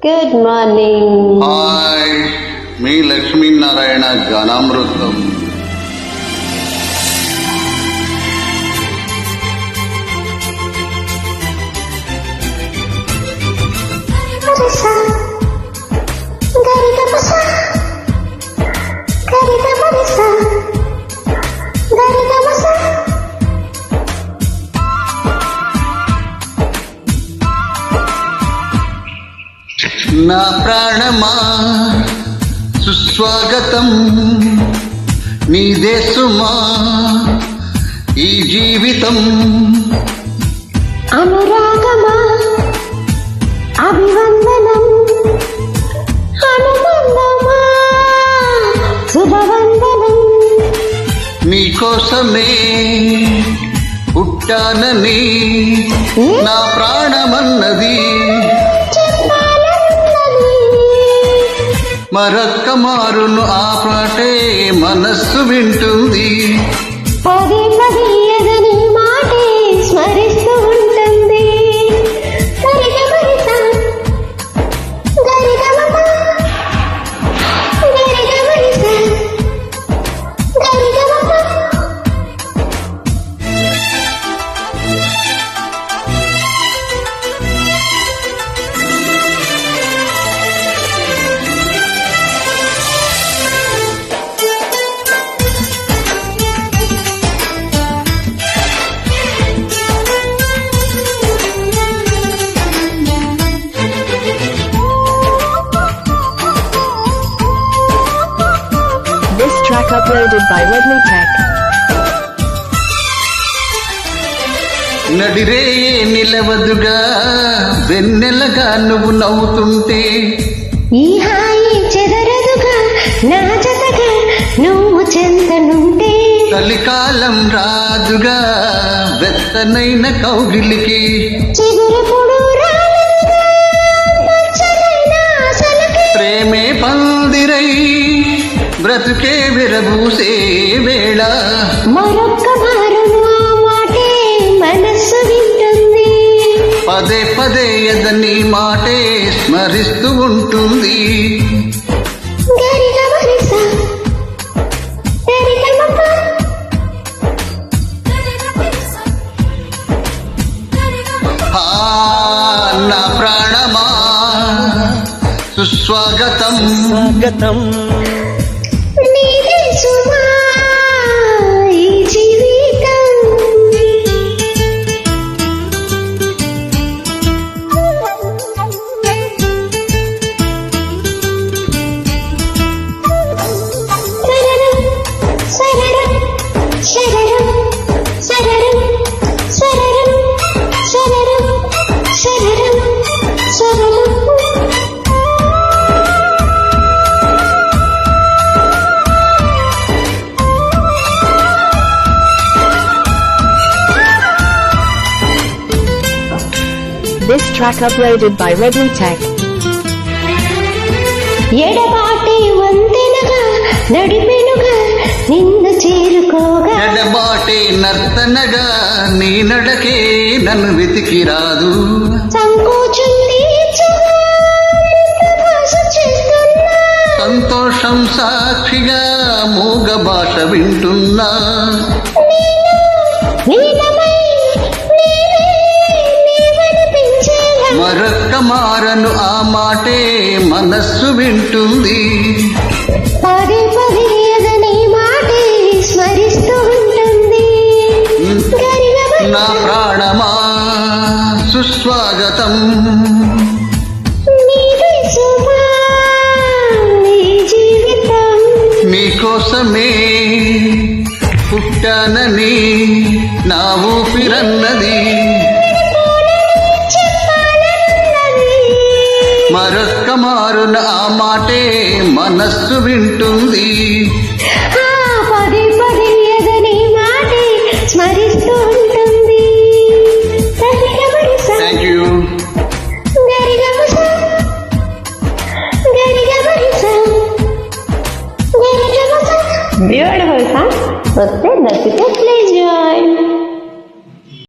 Good morning. Hi, మీ లక్ష్మీనారాయణ గానామృతం. నా ప్రాణమా సుస్వాగతం, నీదే సుమా ఈ జీవితం. అనురాగమా అభివందనం, అనుబంధమా శుభవందనం. నీకోసమే పుట్టానని నా ప్రాణమన్నది, మరొక్క మారును ఆ పాటే మనస్సు వింటుంది. పదే పదే ఎదని మాటే స్మరిస్తూ ఉంటుంది. Track uploaded by Redmi Tech. నడిరే నిలవదుగా వెన్నెలగా నువ్వు నవ్వుతుంటే, ఈ హాయి చెదరదుగా నా జతగా నువ్వు చెంతనుంటే. కలికాలం రాదుగా వెత్తనైన కౌగిలికి, చిగురుపుడు రానుగా పచ్చనైన ఆశలకి. ప్రేమే పందిరై బ్రతుకే విరబూసే వేళ, మరొక్క మారును ఆ మాటే మనస్సు వింటుంది. పదే పదే ఎదని మాటే స్మరిస్తూ ఉంటుంది. నా ప్రాణమా సుస్వాగతం, స్వాగతం. నీదే సుమా ఈ జీవితం. సరరం శరరం శరరం శరరం శరరం శరరం శరరం. This track uploaded by Redmi Tech. ఎడబాటి వంతెనగా నడిపెనుగా నిన్ను చేరుకోగా, ఎడబాటే నర్తనగా నీ నడకే నన్ను వెతికి రాదు. సంకోచం తీర్చుగా భాష చేస్తున్నా, సంతోషం సాక్షిగా మూగ భాష వింటున్నా. నీలమై నీవే నీవనిపించేలా, మరొక్క మారను ఆ మాటే మనస్సు వింటుంది. పదే పదే ఎదని మాటే స్మరిస్తూ ఉంటుంది. నా ప్రాణమా సుస్వాగతం, నీదే సుమా నీ జీవితం. నీకోసమే పుట్టానని నా ఊపిరన్నది, మరొక్క మారున ఆ మాటే మనస్సు వింటుంది.